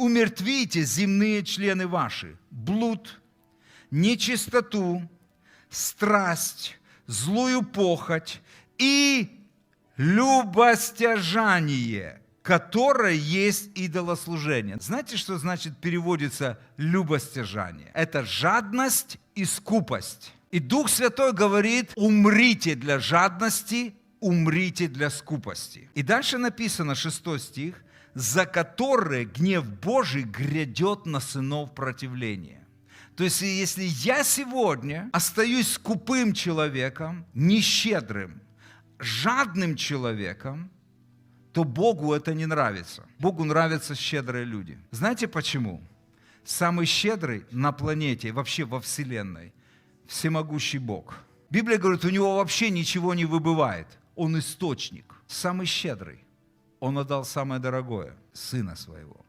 умертвите земные члены ваши, блуд, нечистоту, страсть, злую похоть и любостяжание, которое есть идолослужение. Знаете, что значит переводится любостяжание? Это жадность и скупость. И Дух Святой говорит: умрите для жадности, умрите для скупости. И дальше написано, 6 стих, за которые гнев Божий грядет на сынов противления. То есть, если я сегодня остаюсь скупым человеком, нещедрым, жадным человеком, то Богу это не нравится. Богу нравятся щедрые люди. Знаете почему? Самый щедрый на планете, вообще во Вселенной, всемогущий Бог. Библия говорит, у него вообще ничего не выбывает. Он источник, самый щедрый. Он отдал самое дорогое, Сына Своего.